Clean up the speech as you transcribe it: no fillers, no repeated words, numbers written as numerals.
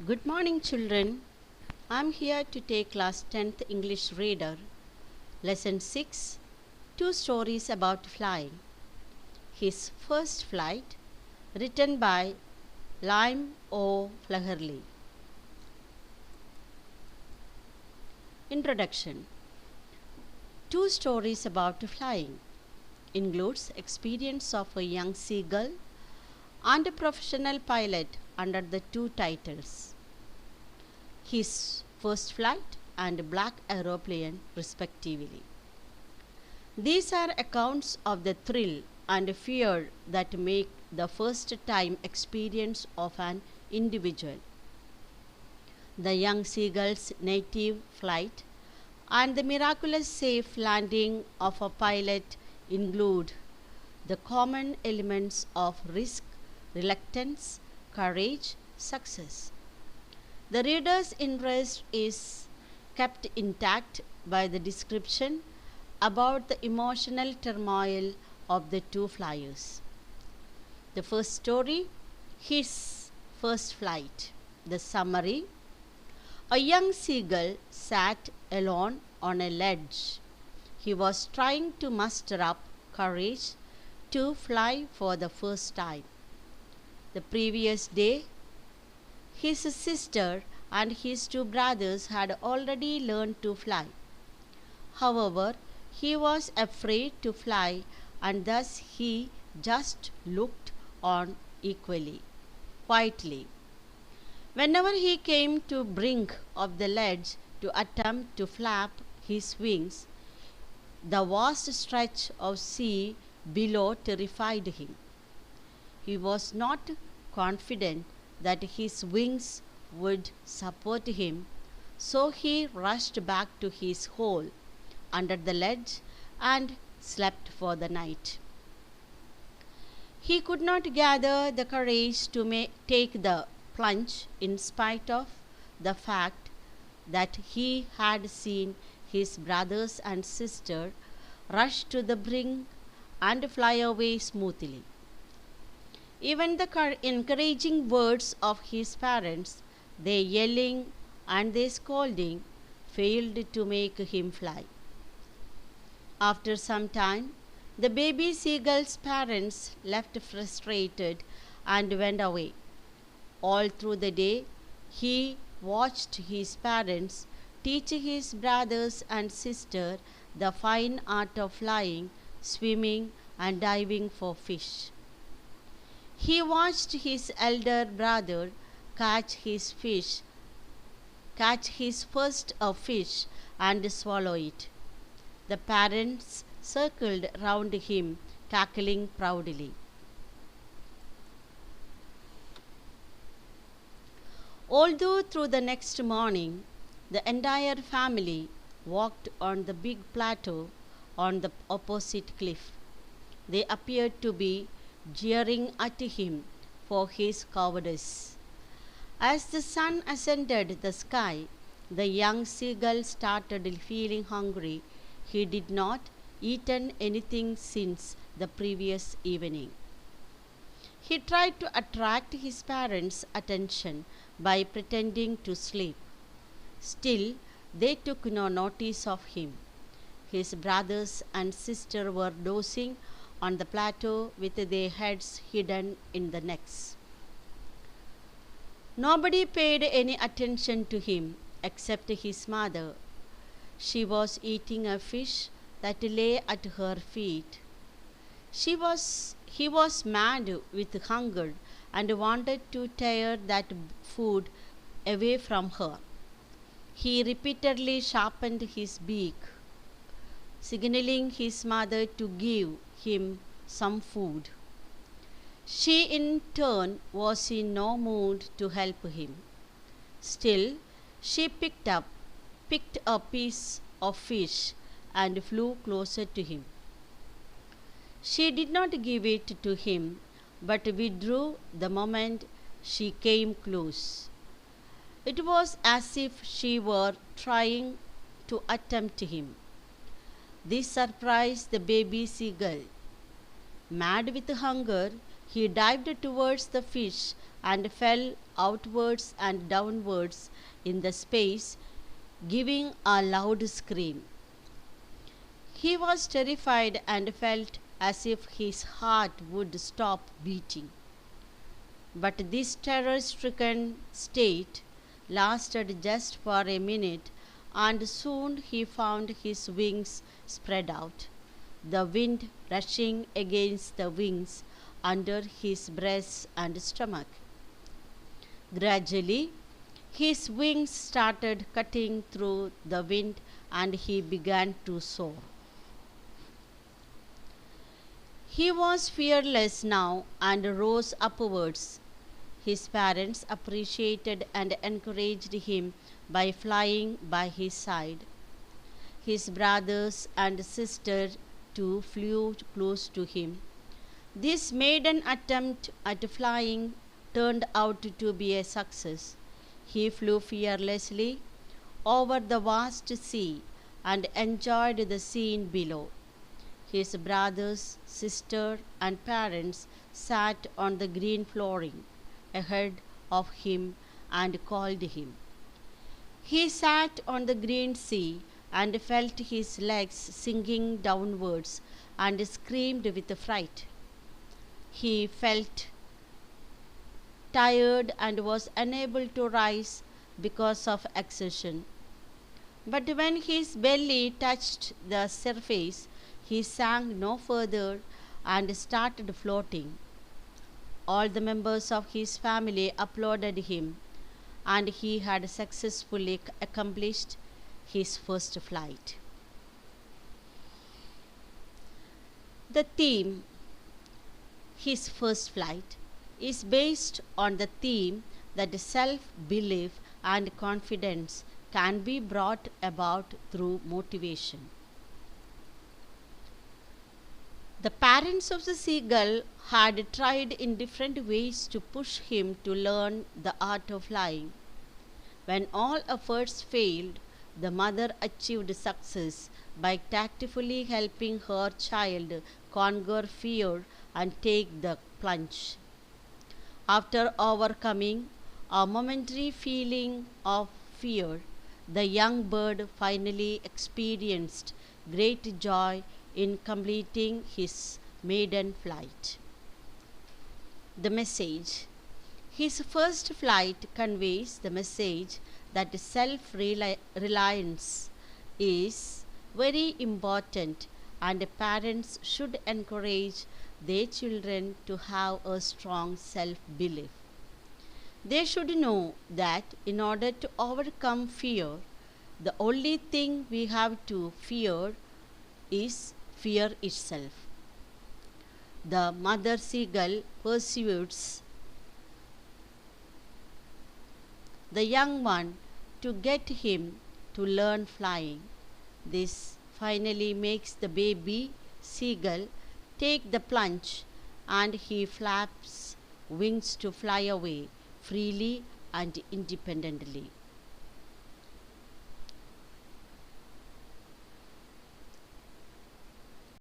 Good morning, children. I'm here to take class 10th English Reader, Lesson 6, Two Stories About Flying. His First Flight, written by Lime O. Flaherty. Introduction. Two Stories About Flying includes experience of a young seagull and a professional pilot under the two titles. His first flight and black aeroplane respectively. These are accounts of the thrill and fear that make the first time experience of an individual. The young seagull's native flight and the miraculous safe landing of a pilot include the common elements of risk, reluctance, courage, success. The reader's interest is kept intact by the description about the emotional turmoil of the two flyers. The first story, his first flight. The summary: a young seagull sat alone on a ledge. He was trying to muster up courage to fly for the first time. The previous day, his sister and his two brothers had already learned to fly. However, he was afraid to fly, and thus he just looked on quietly. Whenever he came to brink of the ledge to attempt to flap his wings, the vast stretch of sea below terrified him. He was not confident that his wings would support him, so he rushed back to his hole under the ledge and slept for the night. He could not gather the courage to take the plunge in spite of the fact that he had seen his brothers and sister rush to the brink and fly away smoothly. Even the encouraging words of his parents, their yelling and their scolding, failed to make him fly. After some time, the baby seagull's parents left frustrated and went away. All through the day, he watched his parents teach his brothers and sister the fine art of flying, swimming, and diving for fish. He watched his elder brother catch his first fish and swallow it. The parents circled round him, cackling proudly. Although through the next morning, the entire family walked on the big plateau on the opposite cliff, they appeared to be jeering at him for his cowardice. As the sun ascended the sky, the young seagull started feeling hungry. He did not eaten anything since the previous evening. He tried to attract his parents' attention by pretending to sleep. Still, they took no notice of him. His brothers and sister were dozing on the plateau with their heads hidden in the necks. Nobody paid any attention to him except his mother. She was eating a fish that lay at her feet. He was mad with hunger and wanted to tear that food away from her. He repeatedly sharpened his beak, signaling his mother to give him some food. She in turn was in no mood to help him. Still, she picked a piece of fish and flew closer to him. She did not give it to him, but withdrew the moment she came close. It was as if she were trying to tempt him. This surprised the baby seagull. Mad with hunger, He dived towards the fish and fell outwards and downwards in the space, giving a loud scream. He was terrified and felt as if his heart would stop beating. But this terror-stricken state lasted just for a minute, and soon he found his wings spread out, the wind rushing against the wings under his breast and stomach. Gradually, his wings started cutting through the wind and he began to soar. He was fearless now and rose upwards. His parents appreciated and encouraged him by flying by his side. His brothers and sister too flew close to him. This maiden attempt at flying turned out to be a success. He flew fearlessly over the vast sea and enjoyed the scene below. His brothers, sister, and parents sat on the green flooring ahead of him and called him. He sat on the green sea and felt his legs sinking downwards and screamed with fright. He felt tired and was unable to rise because of exertion. But when his belly touched the surface, he sank no further and started floating. All the members of his family applauded him, and he had successfully accomplished his first flight. The theme, his first flight, is based on the theme that self-belief and confidence can be brought about through motivation. The parents of the seagull had tried in different ways to push him to learn the art of flying. When all efforts failed, the mother achieved success by tactfully helping her child conquer fear and take the plunge. After overcoming a momentary feeling of fear, the young bird finally experienced great joy in completing his maiden flight. The message. His first flight conveys the message that self-reliance is very important, and parents should encourage their children to have a strong self-belief. They should know that in order to overcome fear, the only thing we have to fear is fear itself. The mother seagull pursues the young one to get him to learn flying. This finally makes the baby seagull take the plunge, and he flaps wings to fly away freely and independently.